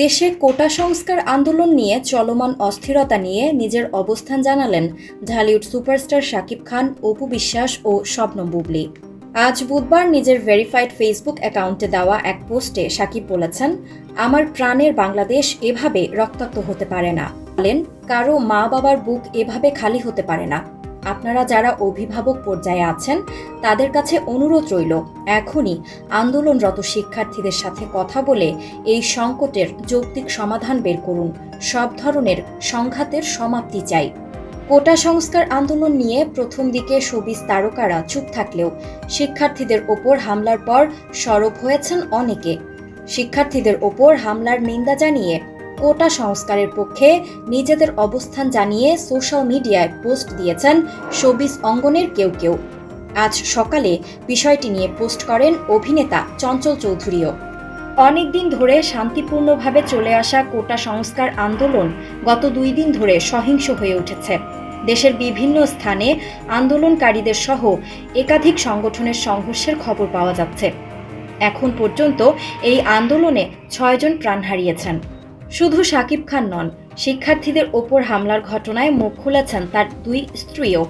দেশে কোটা সংস্কার আন্দোলন নিয়ে চলমান অস্থিরতা নিয়ে নিজের অবস্থান জানালেন ঢালিউড সুপারস্টার শাকিব খান, অপু বিশ্বাস ও শবনম বুবলী। আজ বুধবার নিজের ভেরিফাইড ফেসবুক অ্যাকাউন্টে দেওয়া এক পোস্টে শাকিব বলেছেন, আমার প্রাণের বাংলাদেশ এভাবে রক্তাক্ত হতে পারে না। বলেন, কারো মা বাবার বুক এভাবে খালি হতে পারে না। আপনারা যারা অভিভাবক পর্যায়ে আছেন তাদের কাছে অনুরোধ রইল, এখনই আন্দোলনরত শিক্ষার্থীদের সাথে কথা বলে এই সংকটের যৌক্তিক সমাধান বের করুন। সব ধরনের সংঘাতের সমাপ্তি চাই। কোটা সংস্কার আন্দোলন নিয়ে প্রথম দিকে শোবিজ তারকারা চুপ থাকলেও শিক্ষার্থীদের ওপর হামলার পর সরব হয়েছেন অনেকে। শিক্ষার্থীদের ওপর হামলার নিন্দা জানিয়ে কোটা সংস্কারের পক্ষে নিজেদের অবস্থান জানিয়ে সোশ্যাল মিডিয়ায় পোস্ট দিয়েছেন শোবিজ অঙ্গনের কেউ কেউ। আজ সকালে বিষয়টি নিয়ে পোস্ট করেন অভিনেতা চঞ্চল চৌধুরীও। অনেকদিন ধরে শান্তিপূর্ণভাবে চলে আসা কোটা সংস্কার আন্দোলন গত 2 দিন ধরে সহিংস হয়ে উঠেছে। দেশের বিভিন্ন স্থানে আন্দোলনকারীদের সহ একাধিক সংগঠনের সংঘর্ষের খবর পাওয়া যাচ্ছে। এখন পর্যন্ত এই আন্দোলনে 6 জন প্রাণ হারিয়েছেন। শুধু শাকিব খান নন, শিক্ষার্থীদের ওপর হামলার ঘটনায় মুখ খুলেছেন তার 2 স্ত্রীও।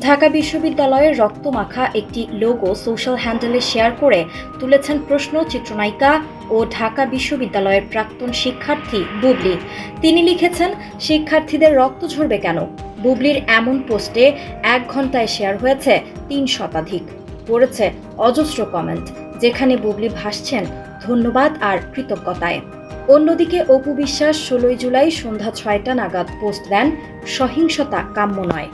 ঢাকা বিশ্ববিদ্যালয়ের রক্তমাখা একটি লোগো সোশ্যাল হ্যান্ডেলে শেয়ার করে তুলেছেন প্রশ্ন চিত্রনায়িকা ও ঢাকা বিশ্ববিদ্যালয়ের প্রাক্তন শিক্ষার্থী বুবলী। তিনি লিখেছেন, শিক্ষার্থীদের রক্ত ঝরবে কেন? বুবলীর এমন পোস্টে 1 ঘন্টায় শেয়ার হয়েছে 3 শতাধিক। পড়েছে অজস্র কমেন্ট, যেখানে বুবলী ভাসছেন ধন্যবাদ আর কৃতজ্ঞতায়। অন্যদিকে অপু বিশ্বাস 16 জুলাই সন্ধ্যা 6টা নাগাদ পোস্ট দেন, সহিংসতা কাম্য নয়।